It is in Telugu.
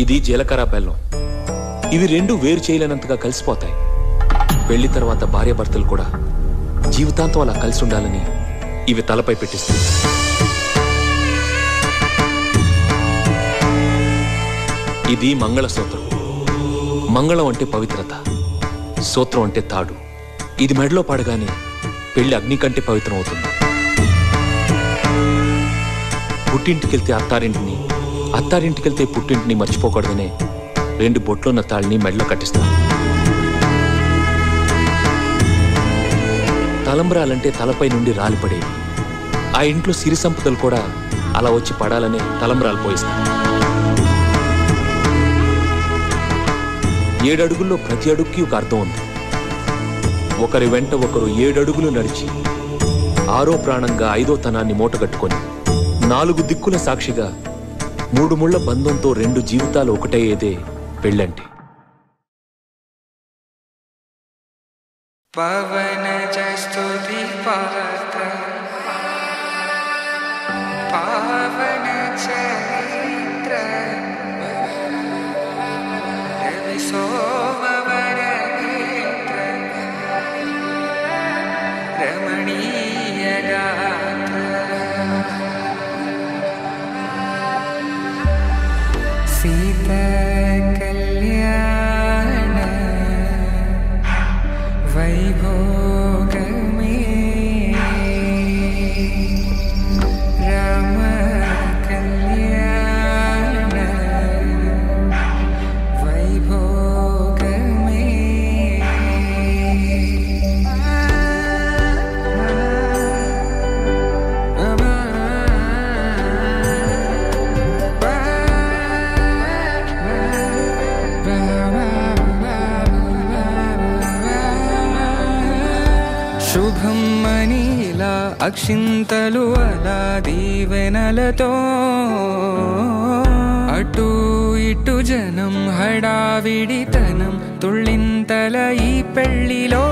ఇది జీలకర్ర బెల్లం. ఇవి రెండు వేరు చేయలేనంతగా కలిసిపోతాయి. పెళ్లి తర్వాత భార్యాభర్తలు కూడా జీవితాంతం అలా కలిసి ఉండాలని ఇవి తలపై పెట్టిస్తాయి. ఇది మంగళసూత్రం. మంగళం అంటే పవిత్రత, సూత్రం అంటే తాడు. ఇది మెడలో పడగానే పెళ్లి అగ్ని కంటే పవిత్రం అవుతుంది. పుట్టింటికెళ్తే అత్తారింటిని, అత్తారింటికెళ్తే పుట్టింటిని మర్చిపోకూడదనే 2 బొట్లున్న తాళిని మెడలో కట్టిస్తారు. తలంబ్రాలంటే తలపై నుండి రాలిపడేవి. ఆ ఇంట్లో సిరి సంపదలు కూడా అలా వచ్చి పడాలనే తలంబ్రాలు పోయిస్తారు. 7 అడుగుల్లో ప్రతి అడుగుకి ఒక అర్థం ఉంది. ఒకరి వెంట ఒకరు 7 అడుగులు నడిచి 6వ ప్రాణంగా 5వ తనాన్ని మూటగట్టుకొని 4 దిక్కుల సాక్షిగా 3 ముళ్ల బంధంతో 2 జీవితాలు ఒకటయ్యేదే పెళ్ళంటే. పవన జస్తుతి పాత్ర పావన చరిత్ర రవి సోమవర నేత్ర రమణీయ గాత్ర సీత కళ్యాణ వైభోగమే రామ కళ్యాణ వైభోగమే. శుభం మనీలా అక్షింతలు అలా దీవెనలతో అటు ఇటు జనం హడావిడితనం తుళ్ళింతల ఈ పెళ్లిలో